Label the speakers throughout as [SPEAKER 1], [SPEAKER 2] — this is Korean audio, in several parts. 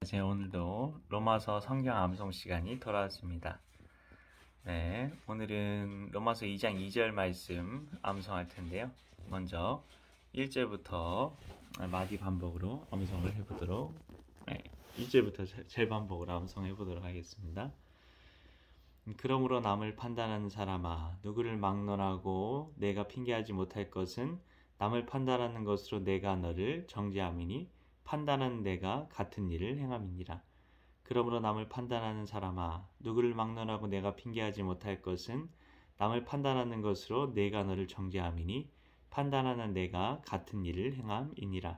[SPEAKER 1] 안녕하세요. 오늘도 로마서 성경 암송 시간이 돌아왔습니다. 네, 오늘은 로마서 2장 2절 말씀 암송할 텐데요. 먼저 1절부터 마디 반복으로 암송을 해보도록 1절부터 절반복으로 암송해 보도록 하겠습니다. 그러므로 남을 판단하는 사람아, 누구를 막론하고 내가 핑계하지 못할 것은 남을 판단하는 것으로 내가 너를 정죄함이니 판단하는 내가 같은 일을 행함이니라. 그러므로 남을 판단하는 사람아, 누구를 막론하고 내가 핑계하지 못할 것은 남을 판단하는 것으로 내가 너를 정죄함이니 판단하는 내가 같은 일을 행함이니라.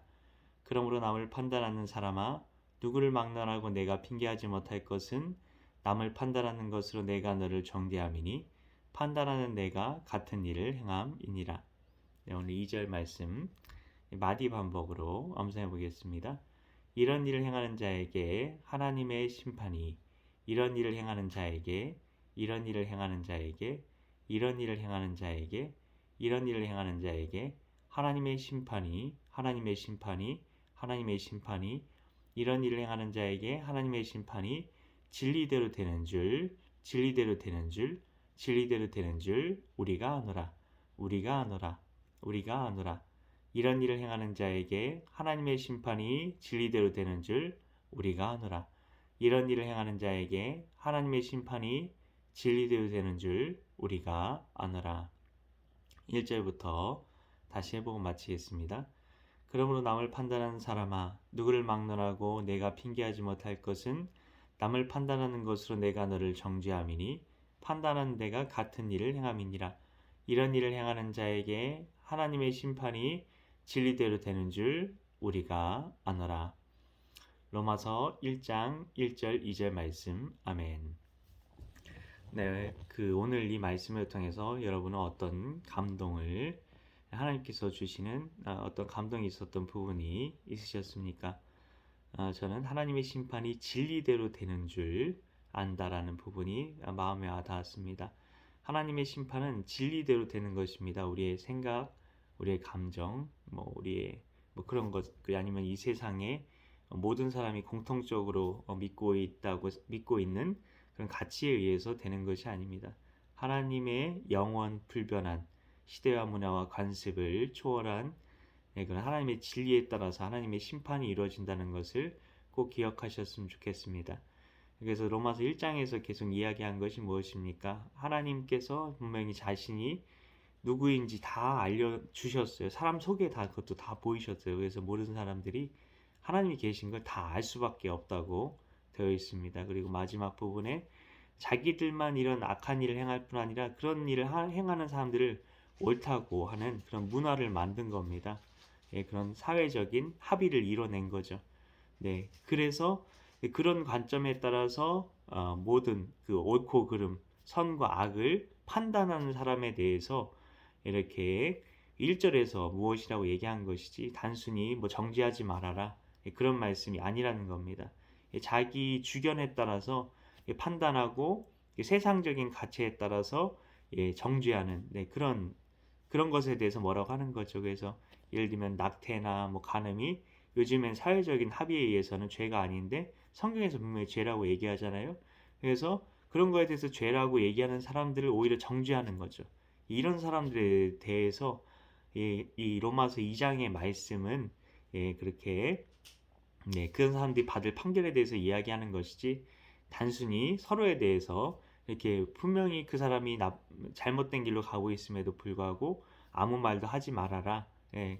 [SPEAKER 1] 그러므로 남을 판단하는 사람아, 누구를 막론하고 내가 핑계하지 못할 것은 남을 판단하는 것으로 내가 너를 정죄함이니 판단하는 내가 같은 일을 행함이니라. 네, 오늘 2절 말씀 마디 반복으로 암송해 보겠습니다. 이런 일을 행하는 자에게 하나님의 심판이, 이런 일을 행하는 자에게, 이런 일을 행하는 자에게, 이런 일을 행하는 자에게, 이런 일을 행하는 자에게 하나님의 심판이, 하나님의 심판이, 하나님의 심판이, 이런 일을 행하는 자에게 하나님의 심판이 진리대로 되는 줄, 진리대로 되는 줄, 진리대로 되는 줄 우리가 아노라, 우리가 아노라, 우리가 아노라. 이런 일을 행하는 자에게 하나님의 심판이 진리대로 되는 줄 우리가 아노라. 이런 일을 행하는 자에게 하나님의 심판이 진리대로 되는 줄 우리가 아노라. 1절부터 다시 해보고 마치겠습니다. 그러므로 남을 판단하는 사람아, 누구를 막론하고 내가 핑계하지 못할 것은 남을 판단하는 것으로 내가 너를 정죄함이니 판단하는 내가 같은 일을 행함이니라. 이런 일을 행하는 자에게 하나님의 심판이 진리대로 되는 줄 우리가 아노라. 로마서 1장 1절 2절 말씀. 아멘. 네, 오늘 이 말씀을 통해서 여러분은 어떤 감동을 하나님께서 주시는 어떤 감동이 있었던 부분이 있으셨습니까? 저는 하나님의 심판이 진리대로 되는 줄 안다라는 부분이 마음에 와닿았습니다. 하나님의 심판은 진리대로 되는 것입니다. 우리의 생각, 우리의 감정, 우리의 그런 것, 아니면 이 세상에 모든 사람이 공통적으로 믿고 있는 그런 가치에 의해서 되는 것이 아닙니다. 하나님의 영원 불변한 시대와 문화와 관습을 초월한 그런 하나님의 진리에 따라서 하나님의 심판이 이루어진다는 것을 꼭 기억하셨으면 좋겠습니다. 그래서 로마서 1장에서 계속 이야기한 것이 무엇입니까? 하나님께서 분명히 자신이 누구인지 다 알려주셨어요. 사람 속에 다 그것도 다 보이셨어요. 그래서 모든 사람들이 하나님이 계신 걸 다 알 수밖에 없다고 되어 있습니다. 그리고 마지막 부분에 자기들만 이런 악한 일을 행할 뿐 아니라 그런 일을 행하는 사람들을 옳다고 하는 그런 문화를 만든 겁니다. 예, 그런 사회적인 합의를 이뤄낸 거죠. 네, 그래서 그런 관점에 따라서 모든 그 옳고 그름, 선과 악을 판단하는 사람에 대해서 이렇게 1절에서 무엇이라고 얘기한 것이지 단순히 정죄하지 말아라 그런 말씀이 아니라는 겁니다. 자기 주견에 따라서 판단하고 세상적인 가치에 따라서 정죄하는 그런 것에 대해서 뭐라고 하는 거죠. 그래서 예를 들면 낙태나 간음이 요즘엔 사회적인 합의에 의해서는 죄가 아닌데 성경에서 분명히 죄라고 얘기하잖아요. 그래서 그런 거에 대해서 죄라고 얘기하는 사람들을 오히려 정죄하는 거죠. 이런 사람들에 대해서 이 로마서 2장의 말씀은 그렇게 그런 사람들이 받을 판결에 대해서 이야기하는 것이지 단순히 서로에 대해서 이렇게 분명히 그 사람이 잘못된 길로 가고 있음에도 불구하고 아무 말도 하지 말아라.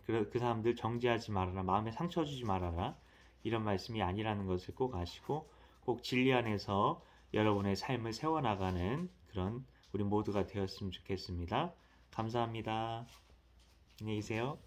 [SPEAKER 1] 그 사람들 정죄하지 말아라. 마음에 상처 주지 말아라. 이런 말씀이 아니라는 것을 꼭 아시고 꼭 진리 안에서 여러분의 삶을 세워나가는 그런 우리 모두가 되었으면 좋겠습니다. 감사합니다. 안녕히 계세요.